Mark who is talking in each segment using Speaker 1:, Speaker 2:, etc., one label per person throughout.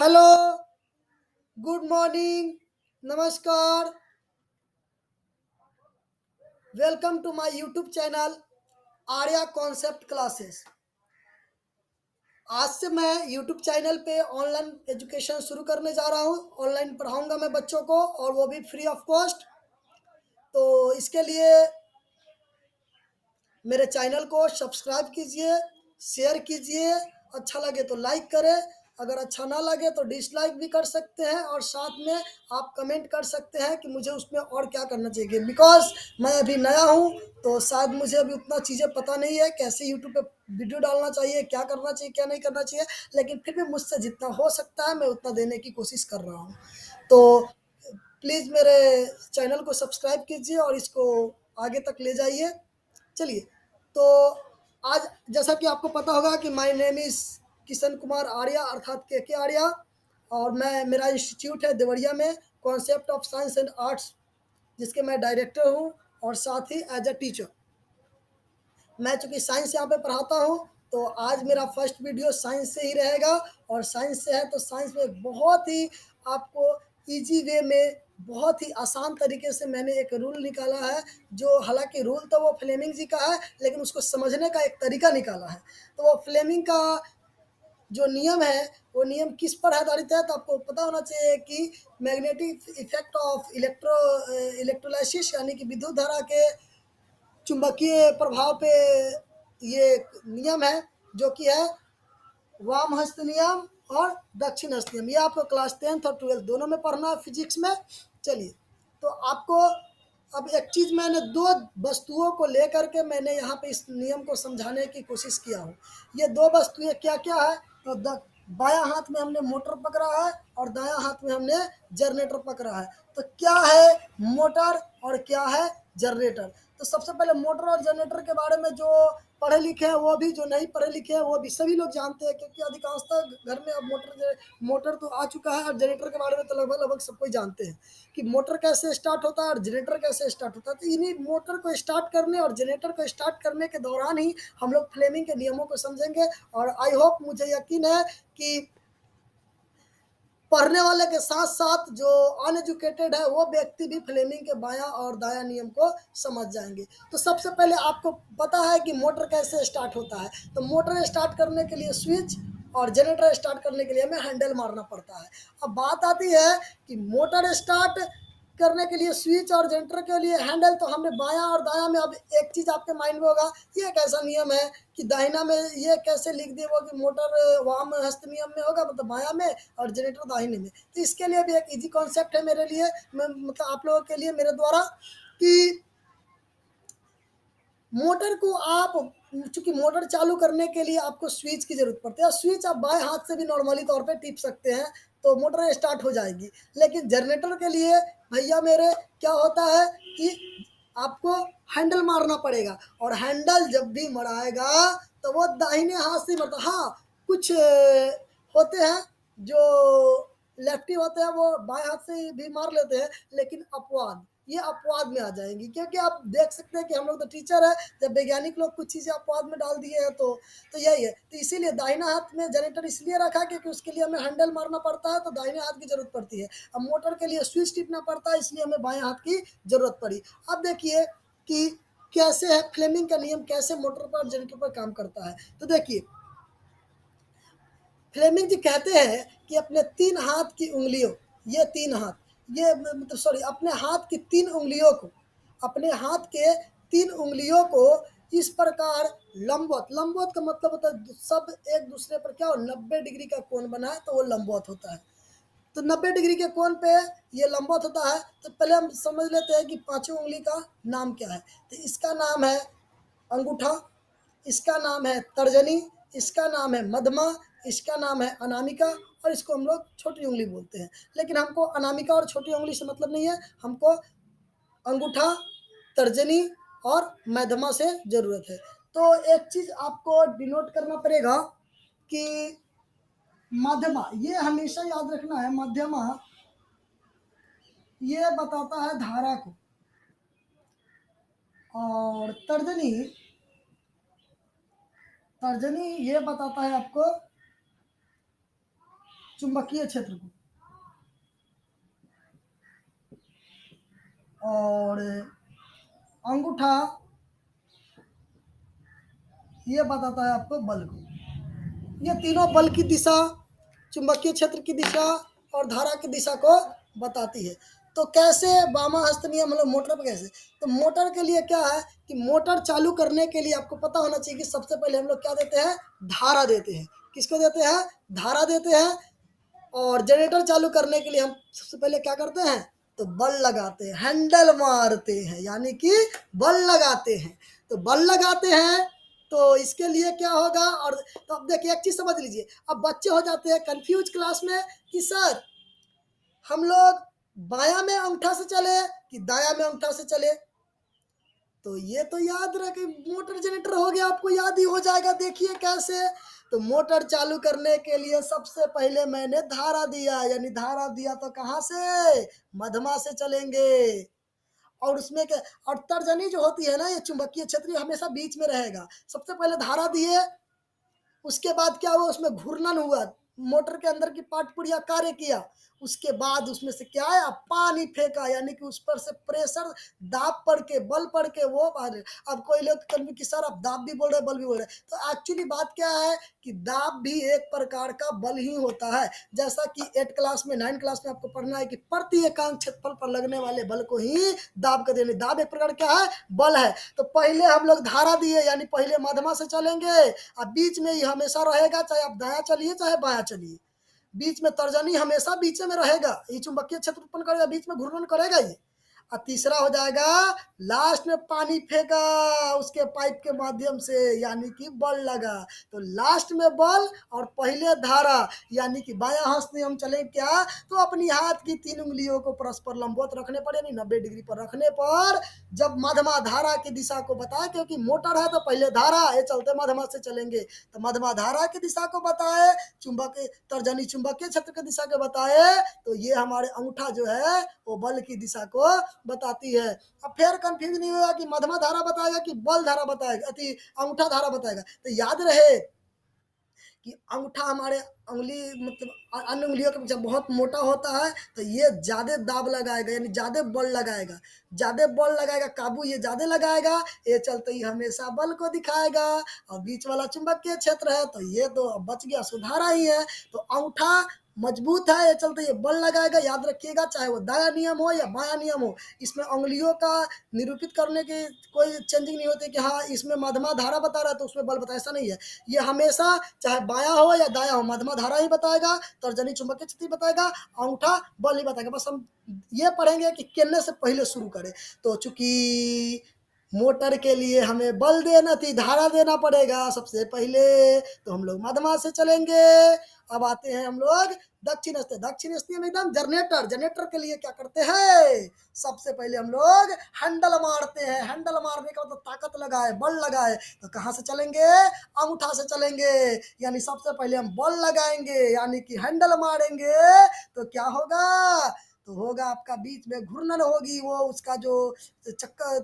Speaker 1: Hello, good morning, नमस्कार, welcome to my YouTube channel Arya concept classes. आज से मैं यूट्यूब चैनल पे ऑनलाइन एजुकेशन शुरू करने जा रहा हूँ। ऑनलाइन पढ़ाऊँगा मैं बच्चों को और वो भी फ्री ऑफ कॉस्ट। तो इसके लिए मेरे चैनल को सब्सक्राइब कीजिए, शेयर कीजिए, अच्छा लगे तो लाइक करें, अगर अच्छा ना लगे तो डिसलाइक भी कर सकते हैं और साथ में आप कमेंट कर सकते हैं कि मुझे उसमें और क्या करना चाहिए। बिकॉज़ मैं अभी नया हूँ, तो शायद मुझे अभी उतना चीज़ें पता नहीं है, कैसे यूट्यूब पे वीडियो डालना चाहिए, क्या करना चाहिए, क्या नहीं करना चाहिए। लेकिन फिर भी मुझसे जितना हो सकता है मैं उतना देने की कोशिश कर रहा हूँ। तो प्लीज़ मेरे चैनल को सब्सक्राइब कीजिए और इसको आगे तक ले जाइए। चलिए, तो आज जैसा कि आपको पता होगा कि my name is Kishan Kumar Arya अर्थात के आर्या, और मेरा इंस्टीट्यूट है देवरिया में, concept of science and arts, जिसके मैं डायरेक्टर हूँ और साथ ही एज अ टीचर। मैं चूँकि साइंस यहाँ पे पढ़ाता हूँ, तो आज मेरा फर्स्ट वीडियो साइंस से ही रहेगा। और साइंस से है तो साइंस में एक बहुत ही आपको ईज़ी वे में, बहुत ही आसान तरीके से मैंने एक रूल निकाला है, जो हालाँकि रूल तो वो फ्लेमिंग जी का है, लेकिन उसको समझने का एक तरीका निकाला है। तो वो फ्लेमिंग का जो नियम है, वो नियम किस पर आधारित है, तो आपको पता होना चाहिए कि मैग्नेटिक इफ़ेक्ट ऑफ इलेक्ट्रोलाइसिस, यानी कि विद्युत धारा के चुंबकीय प्रभाव पे ये नियम है, जो कि है वाम हस्त नियम और दक्षिण हस्त नियम। ये आपको क्लास 10th और 12th दोनों में पढ़ना है फिजिक्स में। चलिए, तो आपको अब एक चीज़, मैंने दो वस्तुओं को लेकर के मैंने यहाँ पे इस नियम को समझाने की कोशिश किया हूँ। ये दो वस्तुएं क्या क्या है, तो बायां हाथ में हमने मोटर पकड़ा है और दायां हाथ में हमने जनरेटर पकड़ा है। तो क्या है मोटर और क्या है जनरेटर? तो सबसे पहले मोटर और जनरेटर के बारे में जो पढ़े लिखे हैं वो भी, जो नहीं पढ़े लिखे हैं वो भी, सभी लोग जानते हैं, क्योंकि अधिकांशतः घर में अब मोटर तो आ चुका है। और जनरेटर के बारे में तो लगभग लगभग सब कोई जानते हैं कि मोटर कैसे स्टार्ट होता है और जनरेटर कैसे स्टार्ट होता है। तो इन्हीं मोटर को स्टार्ट करने और जनरेटर को स्टार्ट करने के दौरान ही हम लोग फ्लेमिंग के नियमों को समझेंगे। और आई होप, मुझे यकीन है कि पढ़ने वाले के साथ साथ जो अनएजुकेटेड है वो व्यक्ति भी फ्लेमिंग के बायां और दायां नियम को समझ जाएंगे। तो सबसे पहले आपको पता है कि मोटर कैसे स्टार्ट होता है। तो मोटर स्टार्ट करने के लिए स्विच और जनरेटर स्टार्ट करने के लिए हमें हैंडल मारना पड़ता है। अब बात आती है कि मोटर स्टार्ट करने के लिए स्विच और जनरेटर के लिए हैंडल, तो हमने बायां और दायां में, अब एक चीज़ आपके माइंड में होगा, ये एक ऐसा नियम है कि दाहिना में ये कैसे लिख दिए वो कि मोटर वाम हस्त नियम में होगा, मतलब बायां में, और जनरेटर दाहिने में। तो इसके लिए भी एक इजी कॉन्सेप्ट है मेरे लिए, मैं मतलब आप लोगों के लिए, मेरे द्वारा, कि मोटर को आप, चूंकि मोटर चालू करने के लिए आपको स्विच की ज़रूरत पड़ती है। स्विच आप बाएं हाथ से भी नॉर्मली तौर पे टिप सकते हैं, तो मोटर स्टार्ट हो जाएगी। लेकिन जनरेटर के लिए भैया मेरे क्या होता है कि आपको हैंडल मारना पड़ेगा, और हैंडल जब भी मराएगा तो वो दाहिने हाथ से मरता। हाँ, कुछ होते हैं जो लेफ्टी होते हैं, वो बाएं हाथ से भी मार लेते हैं, लेकिन अपवाद, ये अपवाद में आ जाएंगी, क्योंकि आप देख सकते हैं कि हम लोग तो टीचर है, जब वैज्ञानिक लोग कुछ चीज़ें अपवाद में डाल दिए हैं, तो यही है। तो इसीलिए दाहिना हाथ में जनरेटर इसलिए रखा क्योंकि उसके लिए हमें हैंडल मारना पड़ता है, तो दाहिने हाथ की जरूरत पड़ती है। अब मोटर के लिए स्विच टिपना पड़ता है, इसलिए हमें बाएं हाथ की जरूरत पड़ी। अब देखिए कि कैसे है फ्लेमिंग का नियम, कैसे मोटर पर जनरेटर पर काम करता है। तो देखिए, फ्लेमिंग जी कहते हैं कि अपने तीन हाथ की उंगलियों, ये तीन हाथ, ये मतलब सॉरी, अपने हाथ की तीन उंगलियों को, अपने हाथ के तीन उंगलियों को इस प्रकार लंबवत, लंबवत का मतलब होता है सब एक दूसरे पर क्या हो, 90 डिग्री का कोण बनाए तो वो लंबवत होता है। तो 90 डिग्री के कोण पे ये लंबवत होता है। तो पहले हम समझ लेते हैं कि पांचों उंगली का नाम क्या है। तो इसका नाम है अंगूठा, इसका नाम है तर्जनी, इसका नाम है मध्यमा, इसका नाम है अनामिका, और इसको हम लोग छोटी उंगली बोलते हैं। लेकिन हमको अनामिका और छोटी उंगली से मतलब नहीं है, हमको अंगूठा, तर्जनी और मध्यमा से ज़रूरत है। तो एक चीज़ आपको डिनोट करना पड़ेगा कि मध्यमा, ये हमेशा याद रखना है, मध्यमा ये बताता है धारा को, और तर्जनी, तर्जनी ये बताता है आपको चुंबकीय क्षेत्र को, और अंगूठा ये बताता है आपको बल को। ये तीनों बल की दिशा, चुंबकीय क्षेत्र की दिशा और धारा की दिशा को बताती है। तो कैसे वामा हस्त नियम मतलब मोटर पर कैसे, तो मोटर के लिए क्या है कि मोटर चालू करने के लिए आपको पता होना चाहिए कि सबसे पहले हम लोग क्या देते हैं, धारा देते हैं। किसको देते हैं, धारा देते हैं। और जनरेटर चालू करने के लिए हम सबसे पहले क्या करते हैं, तो बल लगाते हैं, हैंडल मारते हैं, यानी कि बल लगाते हैं। तो बल लगाते हैं तो इसके लिए क्या होगा, और तो अब देखिए एक चीज समझ लीजिए, अब बच्चे हो जाते हैं कंफ्यूज क्लास में कि सर हम लोग बायां में अंगूठा से चले कि दायां में अंगूठा से चले। तो ये तो याद रखे, मोटर जनरेटर हो गया, आपको याद ही हो जाएगा। देखिए कैसे, तो मोटर चालू करने के लिए सबसे पहले मैंने धारा दिया, यानी धारा दिया तो कहाँ से, मध्यमा से चलेंगे। और उसमें क्या, और तर्जनी जो होती है ना, ये चुंबकीय क्षेत्र हमेशा बीच में रहेगा। सबसे पहले धारा दिए, उसके बाद क्या हुआ, उसमें घूर्णन हुआ, मोटर के अंदर की पार्ट पुड़िया कार्य किया। उसके बाद उसमें से क्या आया, पानी फेंका, यानी कि उस पर से प्रेशर, दाब पड़ के, बल पड़ के वो बाहर। अब कोई लोग कभी कि सर आप दाब भी बोल रहे बल भी बोल रहे, तो एक्चुअली बात क्या है कि दाब भी एक प्रकार का बल ही होता है। जैसा कि 8 क्लास में 9 क्लास में आपको पढ़ना है कि प्रति एकांक क्षेत्रफल पर लगने वाले बल को ही दाब का देने, दाब एक प्रकार क्या है, बल है। तो पहले हम लोग धारा दिए, यानी पहले मध्यमा से चलेंगे, अब बीच में ही हमेशा रहेगा, चाहे आप दायां चलिए चाहे बायां चलिए, बीच में तर्जनी हमेशा बीच में रहेगा। ये चुंबकीय क्षेत्र उत्पन्न करेगा, बीच में घूर्णन करेगा ये। और तीसरा हो जाएगा, लास्ट में पानी फेंका उसके पाइप के माध्यम से, यानी कि बल लगा। तो लास्ट में बल और पहले धारा, यानी कि बायां हाथ से हम चले क्या, तो अपनी हाथ की 3 उंगलियों को परस्पर लंबवत रखने पर, यानी 90 डिग्री पर रखने पर, जब मध्यमा धारा की दिशा को बताए, क्योंकि मोटर है तो पहले धारा, ये चलते मध्यमा से चलेंगे, तो मध्यमा धारा की दिशा को बताए, चुंबक तर्जनी चुंबकीय क्षेत्र की दिशा को बताए, तो ये हमारे अंगूठा जो है वो बल की दिशा को बताती है। अब फिर कंफ्यूज नहीं होगा कि मध्यमा धारा बताएगा कि बल धारा बताएगा, अति अंगूठा धारा बताएगा। तो याद रहे कि अंगूठा हमारे उंगली मतलब अन्य उंगलियों के पीछे बहुत मोटा होता है, तो ये ज्यादा दाब लगाएगा, यानी ज्यादा बल लगाएगा, ज्यादा बल लगाएगा, काबू ये ज्यादा लगाएगा, ये चलते ही हमेशा बल को दिखाएगा। और बीच वाला चुंबकीय क्षेत्र है तो ये तो बच गया, सुधारा ही है। तो अंगूठा मजबूत है, ये चलते ये बल लगाएगा, याद रखिएगा, चाहे वो दाया नियम हो या बाया नियम हो, इसमें उंगलियों का निरूपित करने की कोई चेंजिंग नहीं होती कि हाँ इसमें मध्यमा धारा बता रहा है तो उसमें बल बता, ऐसा नहीं है। ये हमेशा चाहे बाया हो या दाया हो, मध्यमा धारा ही बताएगा, तर्जनी चुंबकीय क्षेत्र बताएगा, अंगूठा बल ही बताएगा। बस हम ये पढ़ेंगे कि केने से पहले शुरू करें। तो चूंकि मोटर के लिए हमें बल देना थी, धारा देना पड़ेगा सबसे पहले, तो हम लोग मध्यमा से चलेंगे। अब आते हैं हम लोग दक्षिण हस्त, दक्षिण हस्ती में एकदम जनरेटर, जनरेटर के लिए क्या करते हैं, सबसे पहले हम लोग हैंडल मारते हैं। हैंडल मारने का मतलब ताकत लगाए, बल लगाए, तो कहाँ से चलेंगे, अंगूठा से चलेंगे, यानी सबसे पहले हम बल लगाएंगे, यानी कि हैंडल मारेंगे, तो क्या होगा, तो होगा आपका बीच में घूर्णन होगी, वो उसका जो चक्कर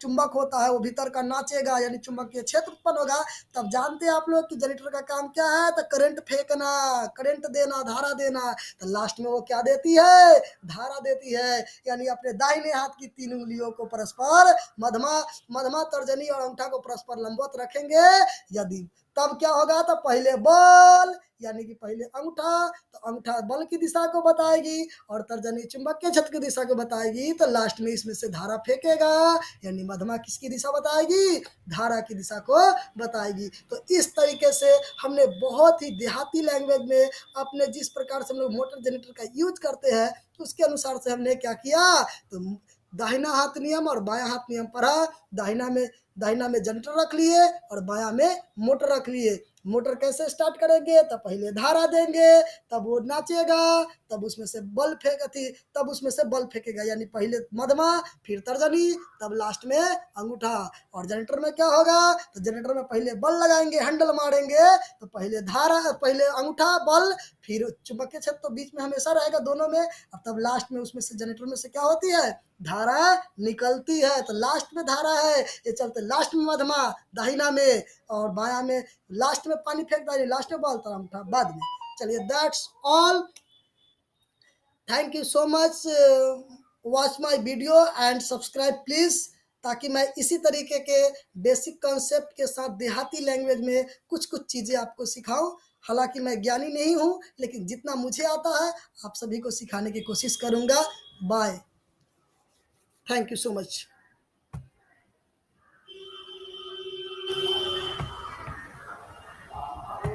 Speaker 1: चुंबक होता है वो भीतर का नाचेगा, यानी चुंबकीय क्षेत्र उत्पन्न होगा। तब जानते हैं आप लोग कि जनरेटर का काम क्या है, तो करंट फेंकना, करंट देना, धारा देना। तो लास्ट में वो क्या देती है, धारा देती है, यानी अपने दाहिने हाथ की 3 उंगलियों को परस्पर मध्यमा मध्यमा तर्जनी और अंगूठा को परस्पर लंबवत रखेंगे। यदि तब क्या होगा, तो पहले बल, यानी कि पहले अंगूठा, तो अंगूठा बल की दिशा को बताएगी और तर्जनी चुंबकीय क्षेत्र की दिशा को बताएगी, तो लास्ट में इसमें से धारा फेंकेगा, यानी मध्यमा किसकी दिशा बताएगी, धारा की दिशा को बताएगी। तो इस तरीके से हमने बहुत ही देहाती लैंग्वेज में अपने जिस प्रकार से हम लोग मोटर जनरेटर का यूज करते हैं उसके अनुसार से हमने क्या किया, तो दाहिना हाथ नियम और बायां हाथ नियम पढ़ा। दाहिना में जनरेटर रख लिए और बायां में मोटर रख लिए। मोटर कैसे स्टार्ट करेंगे, तब पहले धारा देंगे, तब वो नाचेगा, तब उसमें से बल तब उसमें से बल फेंकेगा, यानी पहले मध्यमा फिर तर्जनी तब लास्ट में अंगूठा। और जनरेटर में क्या होगा, तो जनरेटर में पहले बल लगाएंगे, हैंडल मारेंगे, तो पहले धारा, पहले अंगूठा बल, फिर चुंबकीय क्षेत्र तो बीच में हमेशा रहेगा दोनों में, और तब लास्ट में उसमें से जनरेटर में से क्या होती है, धारा निकलती है। तो लास्ट में धारा है, ये चलते लास्ट में मध्यमा दाहिना में और बाया में, लास्ट में पानी फेंकता है, लास्ट में बल, अंगूठा बाद में। चलिए that's all. Thank you so much. Watch my video and subscribe please, ताकि मैं इसी तरीके के बेसिक कॉन्सेप्ट के साथ देहाती लैंग्वेज में कुछ कुछ चीज़ें आपको सिखाऊं। हालांकि मैं ज्ञानी नहीं हूं, लेकिन जितना मुझे आता है आप सभी को सिखाने की कोशिश करूंगा। Bye. Thank you so much.